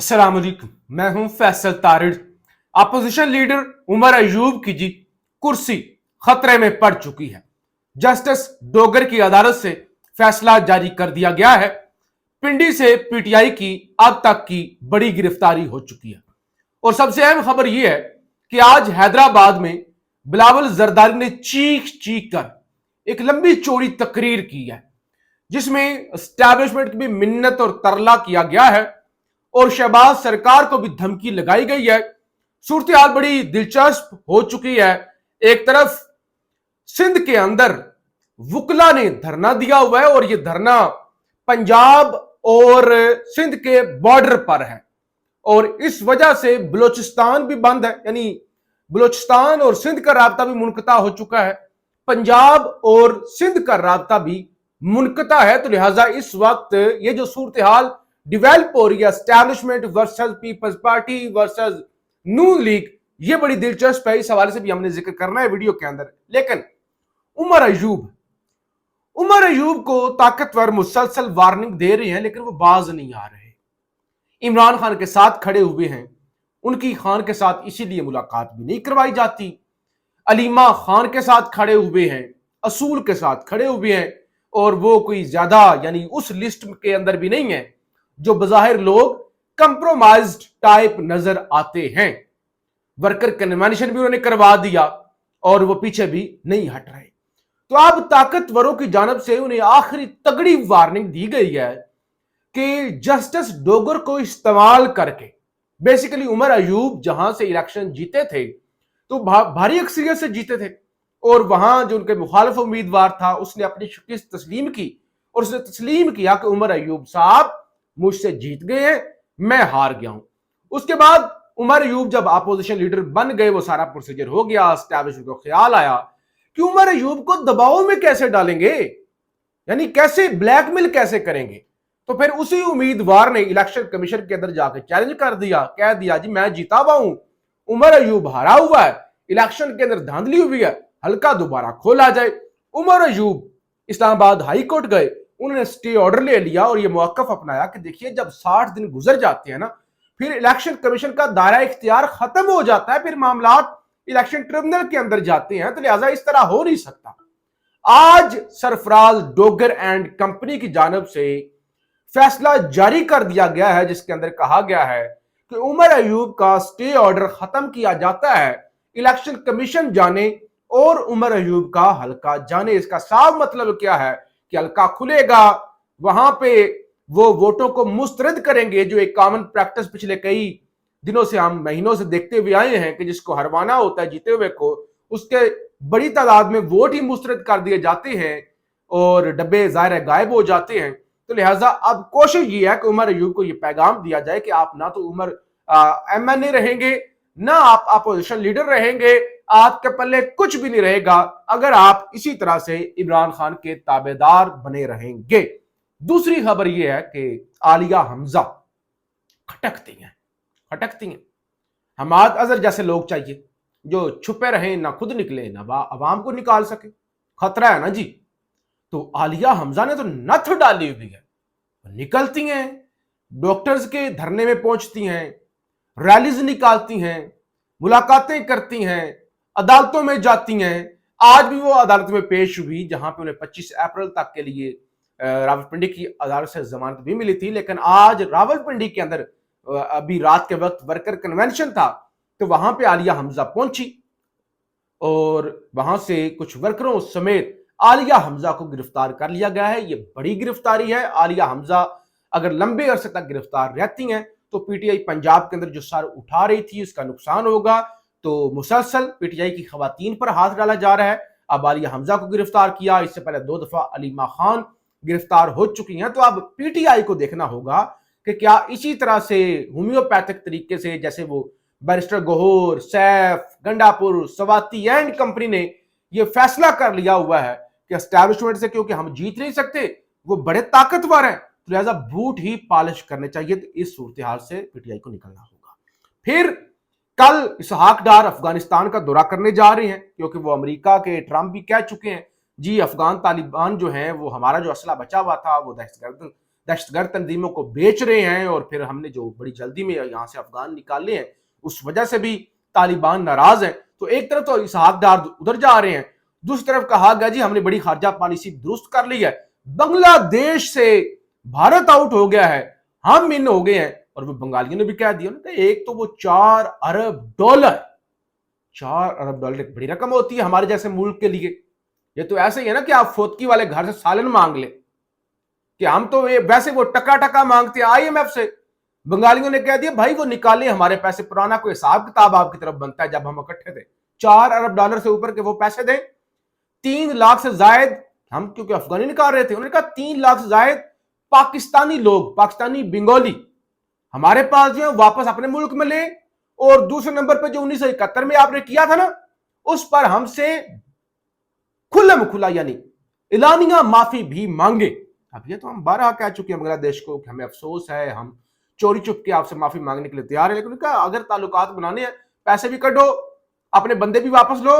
अस्सलाम वालेकुम, मैं हूं फैसल तारिड़। अपोजिशन लीडर उमर अयूब की जी कुर्सी खतरे में पड़ चुकी है। जस्टिस डोगर की अदालत से फैसला जारी कर दिया गया है। पिंडी से पीटीआई की अब तक की बड़ी गिरफ्तारी हो चुकी है और सबसे अहम खबर यह है कि आज हैदराबाद में बिलावल जरदारी ने चीख चीख कर एक लंबी चौड़ी तकरीर की है जिसमें एस्टैब्लिशमेंट की भी मिन्नत और तरला किया गया है और शहबाज सरकार को भी धमकी लगाई गई है। सूरत हाल बड़ी दिलचस्प हो चुकी है। एक तरफ सिंध के अंदर वुकला ने धरना दिया हुआ है और यह धरना पंजाब और सिंध के बॉर्डर पर है और इस वजह से बलोचिस्तान भी बंद है, यानी बलोचिस्तान और सिंध का राब्ता भी मुनक़ता हो चुका है। पंजाब और सिंध का राब्ता भी मुनक़ता है। तो लिहाजा इस वक्त ये जो सूरत हाल डिवेल्प हो रही है, establishment versus Peoples Party versus Noon League, ये बड़ी दिलचस्प है। इस हवाले से भी हमने जिक्र करना है वीडियो के अंदर। लेकिन उमर अयूब को ताकतवर मुसलसल वार्निंग दे रहे हैं लेकिन वो बाज नहीं आ रहे। इमरान खान के साथ खड़े हुए हैं, उनकी खान के साथ इसीलिए मुलाकात भी नहीं करवाई जाती। अलीमा खान के साथ खड़े हुए हैं, असूल के साथ खड़े हुए हैं और वो कोई ज्यादा यानी उस लिस्ट के अंदर भी नहीं है जो बज़ाहिर लोग कंप्रोमाइज्ड टाइप नजर आते हैं। वर्कर कन्वेंशन भी उन्होंने करवा दिया और वो पीछे भी नहीं हट रहे। तो अब ताकतवरों की जानब से उन्हें आखिरी तगड़ी वार्निंग दी गई है कि जस्टिस डोगर को इस्तेमाल करके बेसिकली उमर अयूब जहां से इलेक्शन जीते थे तो भारी अक्सरियत से जीते थे और वहां जो उनके मुखालिफ उम्मीदवार था उसने अपनी शिकस्त तस्लीम की और उसने तस्लीम किया कि उमर अयूब साहब मुझसे जीत गए हैं, मैं हार गया हूं। उसके बाद उमर अयूब जब अपोजिशन लीडर बन गए, वो सारा प्रोसीजर हो गया, एस्टैब्लिशमेंट को ख्याल आया कि उमर अयूब को दबाव में कैसे डालेंगे, यानी कैसे ब्लैकमेल कैसे करेंगे। तो फिर उसी उम्मीदवार ने इलेक्शन कमीशन के अंदर जाकर चैलेंज कर दिया, कह दिया जी मैं जीता हुआ हूं, उमर अयूब हारा हुआ है, इलेक्शन के अंदर धांधली हुई है, हल्का दोबारा खोला जाए। उमर अयूब इस्लामाबाद हाई कोर्ट गए, उन्होंने स्टे ऑर्डर ले लिया और यह मौकफ अपनाया कि देखिए जब 60 दिन गुजर जाते हैं ना, फिर इलेक्शन कमीशन का दायरा इख्तियार खत्म हो जाता है, फिर मामलात इलेक्शन ट्रिब्यूनल के अंदर जाते हैं, तो लिहाजा इस तरह हो नहीं सकता। आज सरफराज डोगर एंड कंपनी की जानब से फैसला जारी कर दिया गया है जिसके अंदर कहा गया है कि उमर अयूब का स्टे ऑर्डर खत्म किया जाता है, इलेक्शन कमीशन जाने और उमर अयूब का हल्का जाने। इसका साफ मतलब क्या है कि हल्का खुलेगा, वहां पे वो वोटों को मुस्तरद करेंगे, जो एक कॉमन प्रैक्टिस पिछले कई दिनों से हम महीनों से देखते हुए आए हैं कि जिसको हरवाना होता है जीते हुए को, उसके बड़ी तादाद में वोट ही मुस्तरद कर दिए जाते हैं और डब्बे ज़ाहिर है गायब हो जाते हैं। तो लिहाजा अब कोशिश ये है कि उमर अयूब को ये पैगाम दिया जाए कि आप ना तो उमर MNA रहेंगे, ना आप अपोजिशन लीडर रहेंगे, आपके पल्ले कुछ भी नहीं रहेगा अगर आप इसी तरह से इमरान खान के ताबेदार बने रहेंगे। दूसरी खबर यह है कि आलिया हमजा खटकती हैं। हमाद अजहर जैसे लोग चाहिए जो छुपे रहें, ना खुद निकले ना अवाम को निकाल सके, खतरा है ना जी। तो आलिया हमजा ने तो नथ डाली हुई है, निकलती हैं, डॉक्टर्स के धरने में पहुंचती हैं, रैलीज निकालती हैं, मुलाकातें करती हैं, अदालतों में जाती हैं। आज भी वो अदालत में पेश हुई जहां पे उन्हें 25 अप्रैल तक के लिए रावलपिंडी की अदालत से जमानत भी मिली थी, लेकिन आज रावलपिंडी के अंदर अभी रात के वक्त वर्कर कन्वेंशन था तो वहां पे आलिया हमजा पहुंची और वहां से कुछ वर्करों समेत आलिया हमजा को गिरफ्तार कर लिया गया है। ये बड़ी गिरफ्तारी है। आलिया हमजा अगर लंबे अरसे तक गिरफ्तार रहती हैं तो पीटीआई पंजाब के अंदर जो सर उठा रही थी उसका नुकसान होगा। तो मुसलसल पीटीआई की खवातीन पर हाथ डाला जा रहा है। अब आलिया हमजा को गिरफ्तार किया, इससे पहले 2 दफा अलीमा खान गिरफ्तार हो चुकी हैं। तो अब पीटीआई को देखना होगा कि क्या इसी तरह से होम्योपैथिक तरीके से, जैसे वो barrister Gohar, Saif, Gandapur, Swati and company ने यह फैसला कर लिया हुआ है कि एस्टैब्लिशमेंट से क्योंकि हम जीत नहीं सकते, वो बड़े ताकतवर हैं, तो लिहाजा बूट ही पॉलिश करने चाहिए। तो इस सूरत हाल से पीटीआई को निकलना होगा। फिर कल इसहाक डार अफगानिस्तान का दौरा करने जा रहे हैं क्योंकि वो अमेरिका के ट्रंप भी कह चुके हैं जी अफगान तालिबान जो हैं वो हमारा जो असला बचा हुआ था वो दहशतगर्द दहशतगर्द तंजीमों को बेच रहे हैं, और फिर हमने जो बड़ी जल्दी में यहाँ से अफगान निकाले हैं उस वजह से भी तालिबान नाराज हैं। तो एक तरफ तो इसहाकदार उधर जा रहे हैं, दूसरी तरफ कहा गया जी हमने बड़ी खारजा पॉलिसी दुरुस्त कर ली है, बांग्लादेश से भारत आउट हो गया है, हम इन हो गए हैं। और वो बंगालियों ने भी कह दिया ना, एक तो वो $4 अरब एक बड़ी रकम होती है हमारे जैसे मुल्क के लिए। ये तो ऐसे ही है ना कि आप फोतकी वाले घर से सालन मांग ले, कि हम तो वैसे वो टका टका मांगते हैं IMF से। बंगालियों ने कह दिया भाई वो निकाले हमारे पैसे, पुराना कोई हिसाब किताब आपकी तरफ बनता है, जब हम इकट्ठे थे $4 अरब से ऊपर के वो पैसे दें। 3 लाख से जायद हम, क्योंकि अफगानी निकाल रहे थे, उन्होंने कहा 3 लाख से जायद पाकिस्तानी लोग, पाकिस्तानी बंगाली हमारे पास जो है वापस अपने मुल्क में ले, और दूसरे नंबर पे जो 1971 में आपने किया था ना, उस पर हमसे खुल्लम खुला यानी इलानिया माफी भी मांगे। अब ये तो हम 12 कह चुके हैं बांग्लादेश को कि हमें अफसोस है, हम चोरी चुप के आपसे माफी मांगने के लिए तैयार है, लेकिन कहा अगर ताल्लुकात बनाने हैं पैसे भी कटो, अपने बंदे भी वापस लो,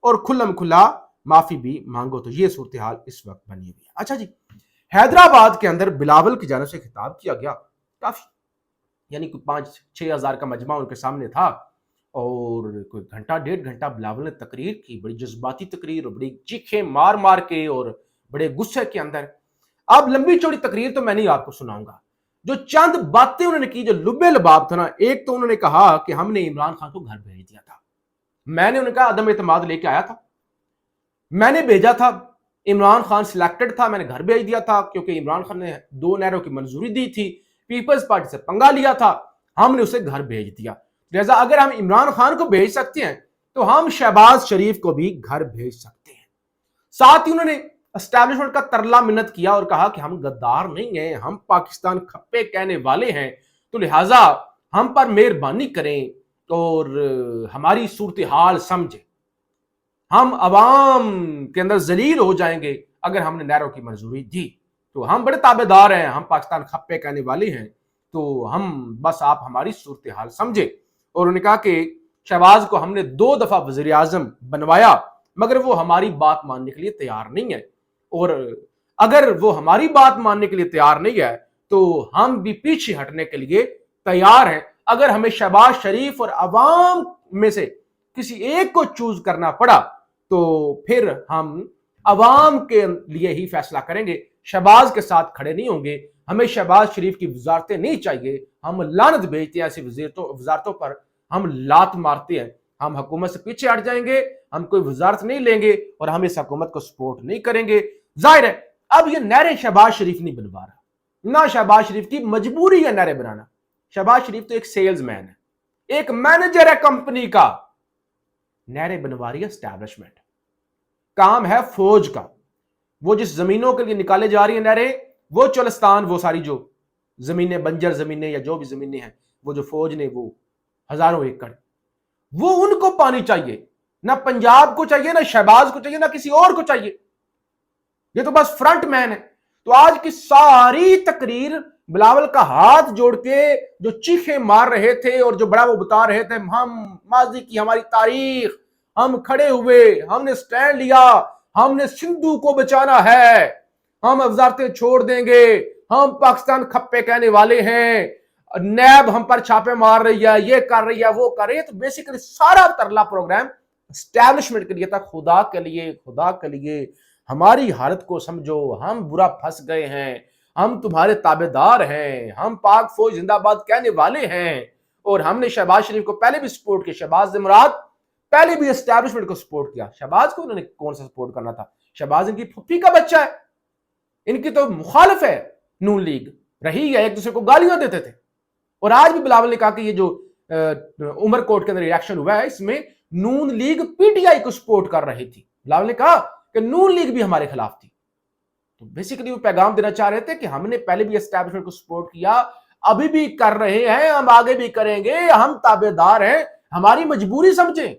और खुल्लम खुला माफी भी मांगो। तो ये सूरत हाल इस वक्त बनी हुई है। अच्छा जी, हैदराबाद के अंदर बिलावल की जानिब से खिताब किया गया, काफी यानी कोई 5-6 हजार का मजमा उनके सामने था, और कोई घंटा 1.5 घंटा बिलावल ने तकरीर की, बड़ी जज्बाती तकरीर, और बड़ी चीखें मार मार के और बड़े गुस्से के अंदर। अब लंबी चौड़ी तकरीर तो मैं नहीं आपको सुनाऊंगा, जो चंद बातें उन्होंने की, जो लुबे लबाब था ना। एक तो उन्होंने कहा कि हमने इमरान खान को घर भेज दिया था, मैंने उनका अदम एतमाद लेके आया था, मैंने भेजा था, इमरान खान सिलेक्टेड था, मैंने घर भेज दिया था, क्योंकि इमरान खान ने 2 नहरों की मंजूरी दी थी, पीपल्स पार्टी से पंगा लिया था, हमने उसे घर भेज दिया। लिहाजा अगर हम इमरान खान को भेज सकते हैं तो हम शहबाज शरीफ को भी घर भेज सकते हैं। साथ ही उन्होंने एस्टैब्लिशमेंट का तरला मिन्नत किया और कहा कि हम गद्दार नहीं हैं, हम पाकिस्तान खप्पे कहने वाले हैं, तो लिहाजा हम पर मेहरबानी करें और हमारी सूरत हाल समझें, हम अवाम के अंदर जलील हो जाएंगे अगर हमने नहरों की मंजूरी दी, तो हम बड़े ताबेदार हैं, हम पाकिस्तान खप्पे कहने वाले हैं, तो हम बस आप हमारी सूरत हाल समझे। और उन्होंने कहा कि शहबाज को हमने 2 दफा वजीर आजम बनवाया, मगर वो हमारी बात मानने के लिए तैयार नहीं है, और अगर वो हमारी बात मानने के लिए तैयार नहीं है तो हम भी पीछे हटने के लिए तैयार हैं। अगर हमें शहबाज शरीफ और अवाम में से किसी एक को चूज करना पड़ा तो फिर हम अवाम के लिए ही फैसला करेंगे, शहबाज के साथ खड़े नहीं होंगे। हमें शहबाज शरीफ की वजारतें नहीं चाहिए, हम लानत भेजते हैं ऐसी वजारतों पर, हम लात मारते हैं, हम हुकूमत से पीछे हट जाएंगे, हम कोई वजारत नहीं लेंगे और हम इस हुकूमत को सपोर्ट नहीं करेंगे। जाहिर है अब ये नहरें शहबाज शरीफ नहीं बनवा रहा, ना शहबाज शरीफ की मजबूरी है नहरें बनाना। शहबाज शरीफ तो एक सेल्समैन है, एक मैनेजर है कंपनी का, नहरें बनवा रही है एस्टैब्लिशमेंट, काम है फौज का। वो जिस जमीनों के लिए निकाले जा रही है नहरें, वो चलस्तान, वो सारी जो जमीनें, बंजर जमीनें या जो भी जमीनें हैं, वो जो फौज ने वो हजारों एकड़, वो उनको पानी चाहिए, ना पंजाब को चाहिए, ना शहबाज को चाहिए, ना किसी और को चाहिए। ये तो बस फ्रंट मैन है। तो आज की सारी तकरीर बिलावल का हाथ जोड़ के जो चीखें मार रहे थे और जो बड़ा वो बता रहे थे, हम माजी की हमारी तारीख, हम खड़े हुए, हमने स्टैंड लिया, हमने सिंधु को बचाना है, हम वजारतें छोड़ देंगे, हम पाकिस्तान खप्पे कहने वाले हैं, नैब हम पर छापे मार रही है, ये कर रही है, वो कर रही है। तो बेसिकली सारा तरला प्रोग्राम एस्टैब्लिशमेंट के लिए था, खुदा के लिए, खुदा के लिए हमारी हालत को समझो, हम बुरा फंस गए हैं, हम तुम्हारे ताबेदार हैं, हम पाक फौज जिंदाबाद कहने वाले हैं। और हमने शहबाज शरीफ को पहले भी सपोर्ट किया, शहबाज मुराद पहले भी एस्टैब्लिशमेंट को सपोर्ट किया। शहबाज को उन्होंने कौन सा सपोर्ट करना था, शहबाज इनकी फुफ्फी का बच्चा है, इनकी तो मुखालिफ है, नून लीग रही है, एक दूसरे को गालियां देते थे। और आज भी बिलावल ने कहा कि ये जो उमरकोट के अंदर रिएक्शन हुआ है, इसमें नून लीग पीटीआई को सपोर्ट कर रही थी। बिलावल ने कहा कि नून लीग भी हमारे खिलाफ थी। तो बेसिकली वो पैगाम देना चाह रहे थे कि हमने पहले भी एस्टैब्लिशमेंट को सपोर्ट किया, अभी भी कर रहे हैं, हम आगे भी करेंगे, हम ताबेदार हैं, हमारी मजबूरी समझें,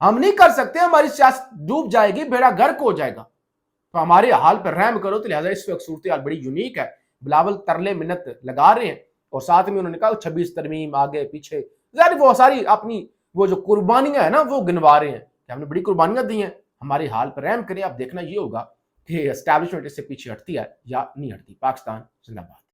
हम नहीं कर सकते, हमारी सियासत डूब जाएगी, बेड़ा गर्क हो जाएगा, तो हमारे हाल पर रहम करो। तो लिहाजा इस वक्त सूरत हाल बड़ी यूनिक है। बिलावल तरले मिन्नत लगा रहे हैं और साथ में उन्होंने कहा 26 तरमीम आगे पीछे, वो सारी अपनी वो जो कुर्बानियां है ना वो गिनवा रहे हैं कि हमने बड़ी कुर्बानियां दी हैं, हमारे हाल पर रहम करें। अब देखना ये होगा کہ اسٹیبلشمنٹ اس سے پیچھے ہٹتی ہے یا نہیں ہٹتی۔ پاکستان زندہ باد۔